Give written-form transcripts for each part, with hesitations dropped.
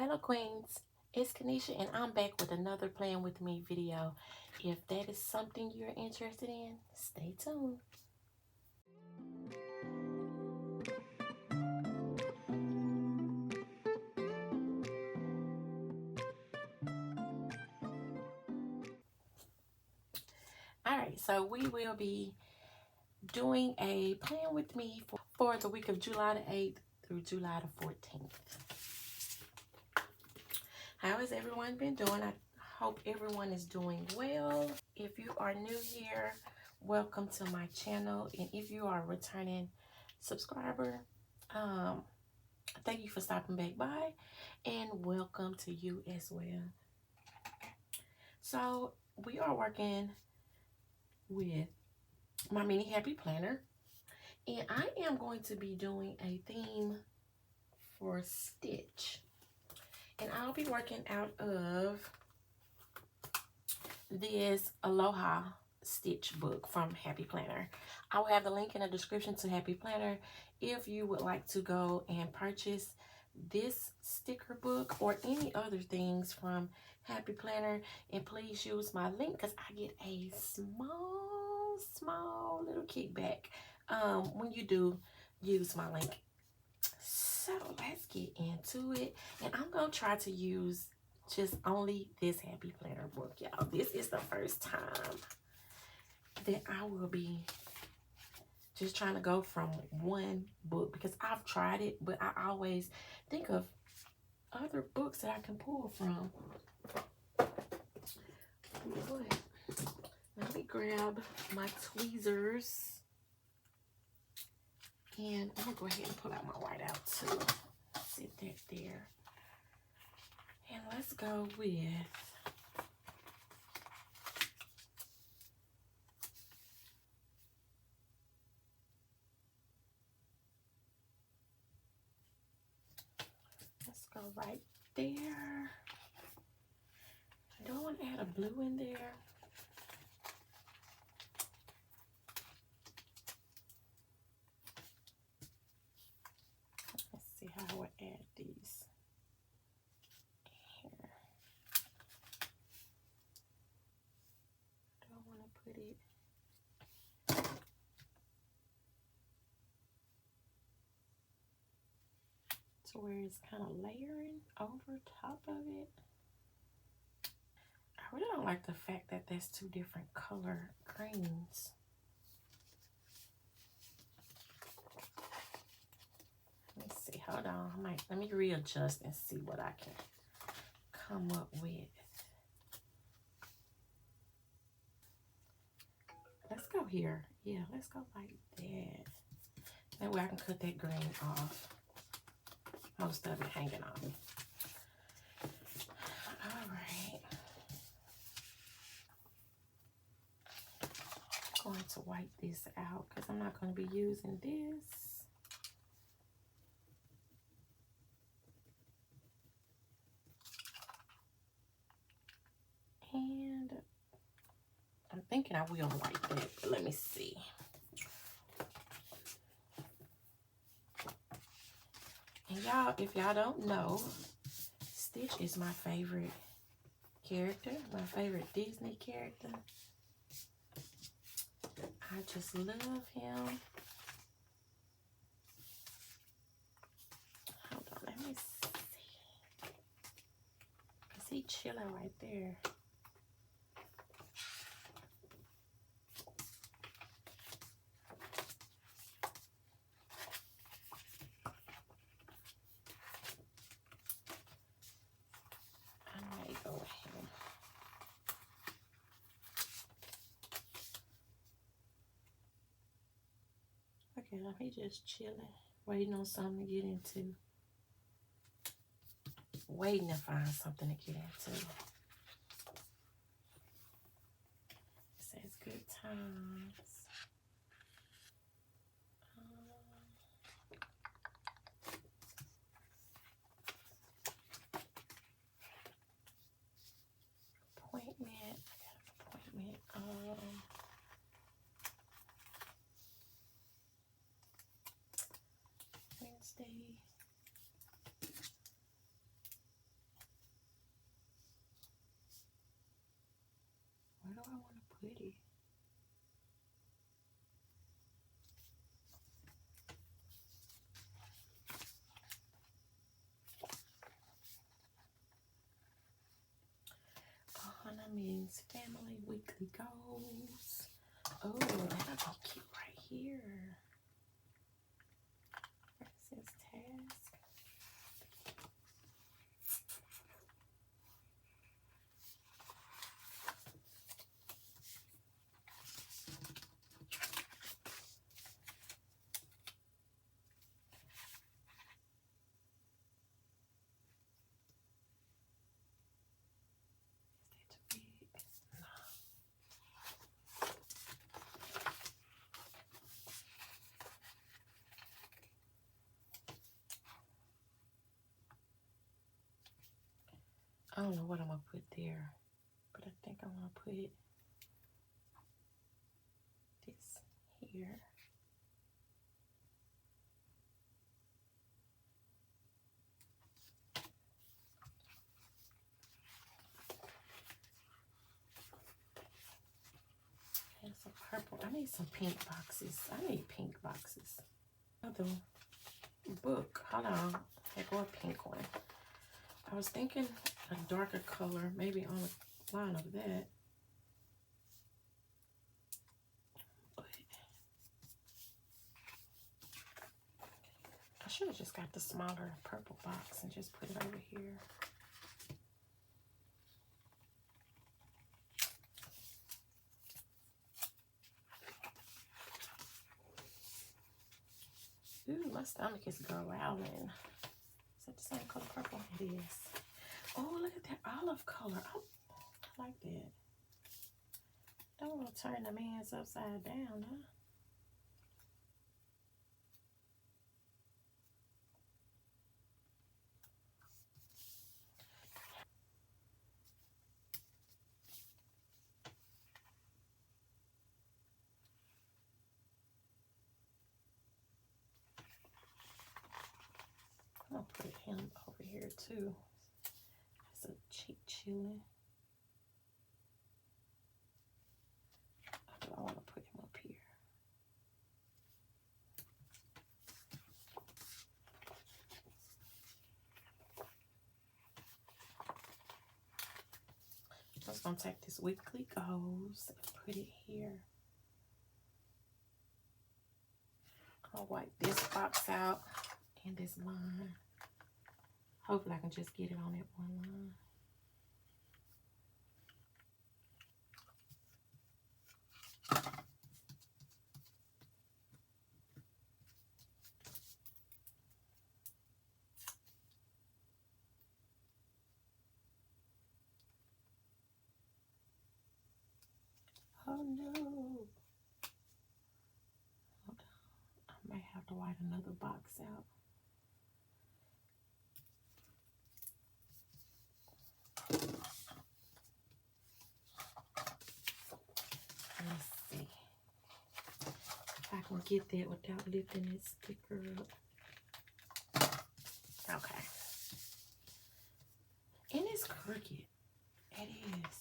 Hello Queens, it's Kanisha and I'm back with another Playing With Me video. If that is something you're interested in, stay tuned. Alright, so we will be doing a Playing With Me for the week of July the 8th through July the 14th. How has everyone been doing? I hope everyone is doing well. If you are new here, welcome to my channel. And if you are a returning subscriber, thank you for stopping back by, and welcome to you as well. So we are working with my mini happy planner, and I am going to be doing a theme for Stitch. And I'll be working out of this Aloha Stitch book from Happy Planner. I will have the link in the description to Happy Planner if you would like to go and purchase this sticker book or any other things from Happy Planner. And please use my link because I get a small little kickback when you do use my link. So let's get into it, and I'm gonna try to use just only this Happy Planner book, y'all. This is the first time that I will be just trying to go from one book, because I've tried it, but I always think of other books that I can pull from. But let me grab my tweezers. And I'm going to go ahead and pull out my whiteout too. Sit that there. And let's go with let's go right there. Do I want to add a blue in there? Let's see how I would add these here. Do I want to put it to where it's kind of layering over top of it? I really don't like the fact that there's two different color greens. Let's see, hold on. Let me readjust and see what I can come up with. Let's go here. Yeah, let's go like that. That way I can cut that green off. Most of it hanging on. All right. I'm going to wipe this out because I'm not going to be using this. And I'm thinking I will wipe that, but let me see. And y'all, if y'all don't know, Stitch is my favorite character, my favorite Disney character. I just love him. Hold on, let me see. Is he chilling right there? I may go ahead. Okay, he just chilling, waiting on something to get into. Waiting to find something to get into. It says good times. Appointment. I got an appointment. Wednesday. Means family weekly goals. Oh, that'll be cute right here. Where's this task? I don't know what I'm gonna put there, but I think I'm gonna put this here. And some purple. I need some pink boxes. I need pink boxes. Another book. Hold on. There go a pink one. I was thinking a darker color, maybe on the line of that. But I should have just got the smaller purple box and just put it over here. Ooh, my stomach is growling. Is that the same color purple? It is. Oh, look at that olive color. Oh, I like that. Don't want to turn the man's upside down, huh? I'm going to put him over here, too. That's a cheek chilling. I want to put him up here. I'm just going to take this weekly goals and put it here. I'll wipe this box out and this line. Hopefully I can just get it on that one line. Oh no. Hold on. I might have to wipe another box out. Let's see if I can get that without lifting that sticker up. Okay. And it's crooked. It is.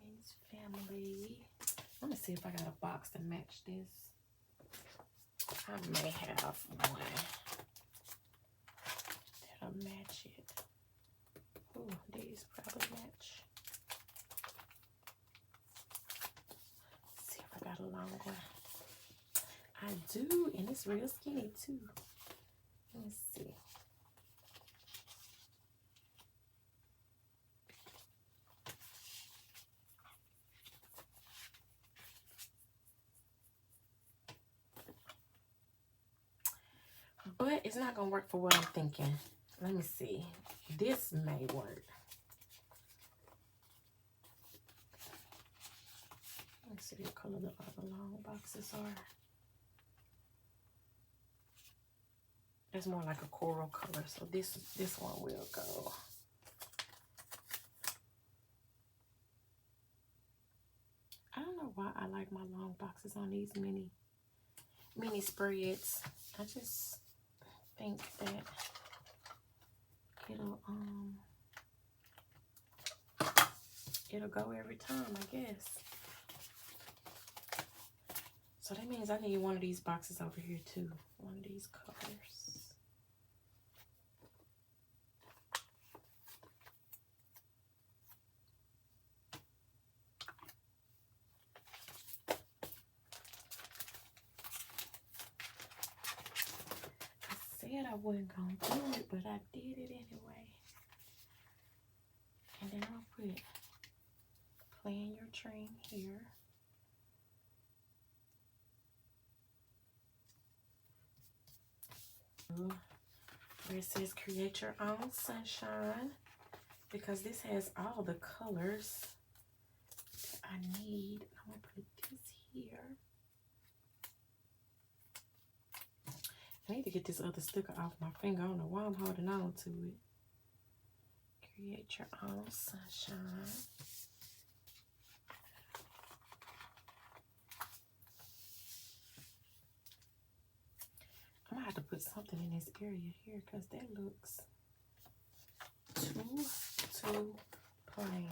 Means family. Let me see if I got a box to match this. I may have one that'll match it. Oh, these probably match. Let's see if I got a long one. I do, and it's real skinny too. Let me see. But it's not going to work for what I'm thinking. Let me see. This may work. Let's see what color the other long boxes are. It's more like a coral color, so this one will go. I don't know why I like my long boxes on these mini spreads. I just think that it'll go every time, I guess. So that means I need one of these boxes over here too. One of these colors. I said I wasn't gonna do it, but I did it anyway. And then I'll put plan your dream here. Where it says create your own sunshine, because this has all the colors that I need. I'm gonna put this here. I need to get this other sticker off my finger. I don't know why I'm holding on to it. Create your own sunshine. I'm gonna have to put something in this area here because that looks too plain.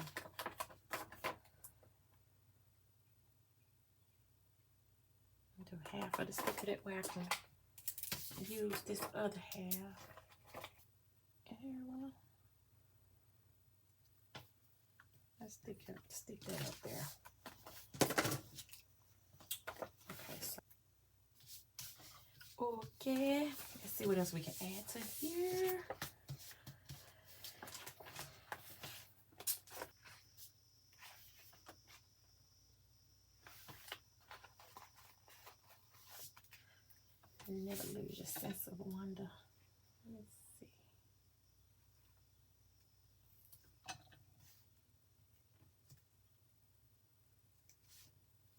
Do half of the sticker, that way I can use this other half. And let's stick that up there. Okay, let's see what else we can add to here. Never lose your sense of wonder. Let's see.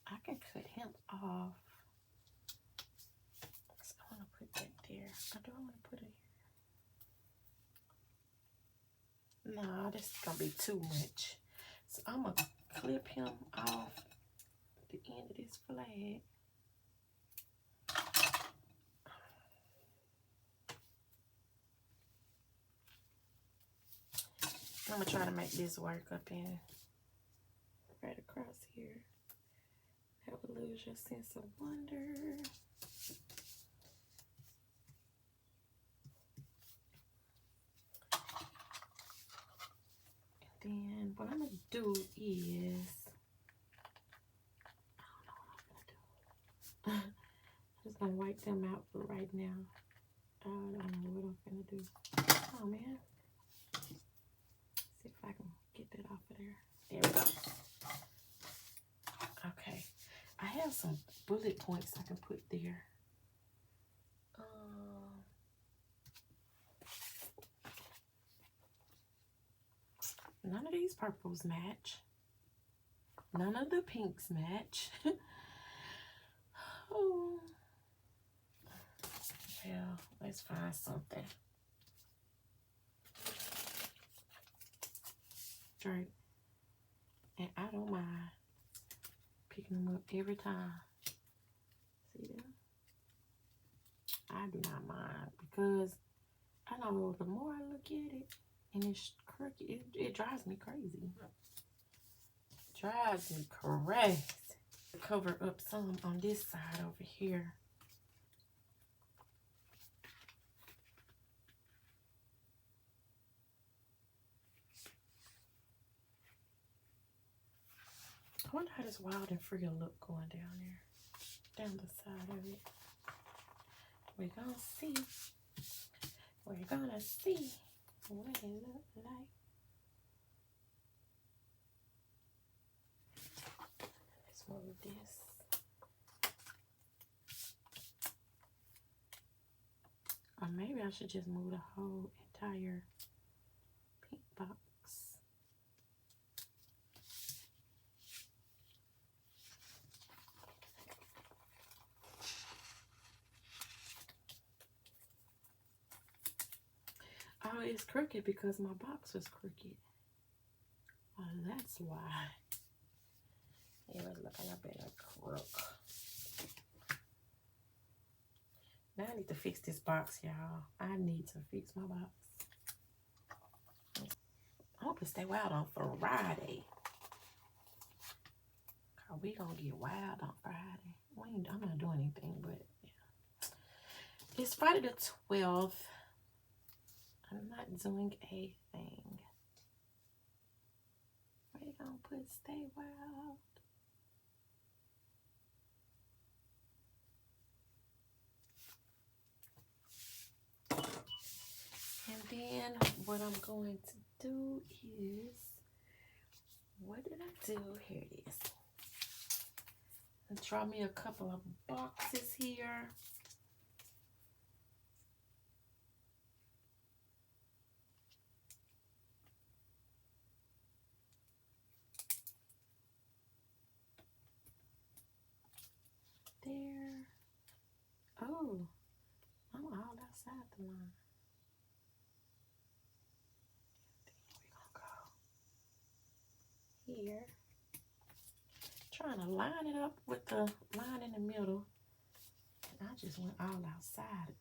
I can cut him off. So I want to put that there. Or do I want to put it here? No, this is going to be too much. So I'm going to clip him off the end of this flag. I'm going to try to make this work up in right across here. Never lose your sense of wonder. And then what I'm going to do is, I don't know what I'm going to do. I'm just going to wipe them out for right now. I don't know what I'm going to do. Oh, man. See if I can get that off of there. There we go. Okay. I have some bullet points I can put there. None of these purples match. None of the pinks match. Oh. Well, let's find something. Right. And I don't mind picking them up every time. See them? I do not mind, because I know the more I look at it and it's crooked, it drives me crazy. Drives me crazy. Cover up some on this side over here. I wonder how this wild and free will look going down there, down the side of it. We're gonna see. We're gonna see what it look like. Let's move this. Or maybe I should just move the whole entire pink box. Oh, it's crooked because my box was crooked. Oh, that's why. It was looking a bit of crook. Now I need to fix this box, y'all. I need to fix my box. I hope it stay wild on Friday. Cause we gonna get wild on Friday. I'm not doing anything, but yeah. It's Friday the 12th. I'm not doing a thing. Where you gonna put stay wild? And then what I'm going to do is, what did I do? Here it is. And draw me a couple of boxes here. There. Oh, I'm all outside the line. We're gonna go here. Trying to line it up with the line in the middle. And I just went all outside.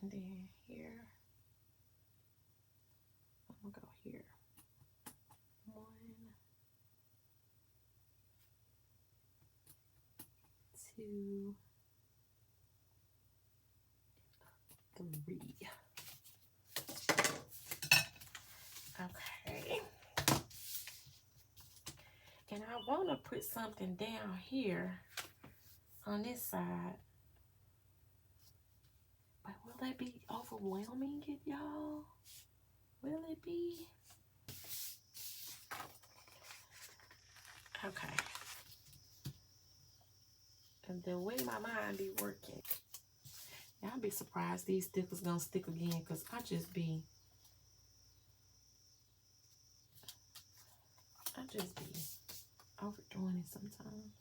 And then here. I'm gonna go here. 1, 2, 3. Okay. And I want to put something down here on this side. But will that be overwhelming it, y'all? Will it be? Okay. And the way my mind be working. Y'all be surprised these stickers gonna stick again, because I just be overdoing it sometimes.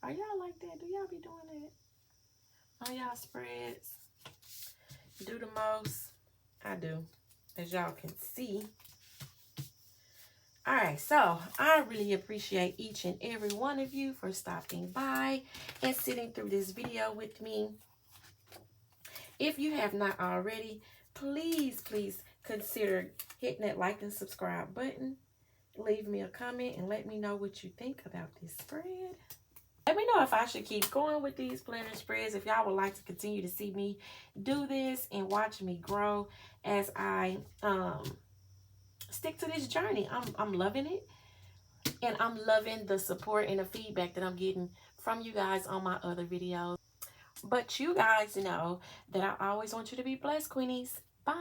Are y'all like that? Do y'all be doing that on y'all spreads? Do the most? I do, as y'all can see. All right, so I really appreciate each and every one of you for stopping by and sitting through this video with me. If you have not already, please consider hitting that like and subscribe button. Leave me a comment and let me know what you think about this spread. Let me know if I should keep going with these planner spreads, if y'all would like to continue to see me do this and watch me grow as I stick to this journey. I'm loving it, and I'm loving the support and the feedback that I'm getting from you guys on my other videos. But you guys know that I always want you to be blessed, Queenies. Bye.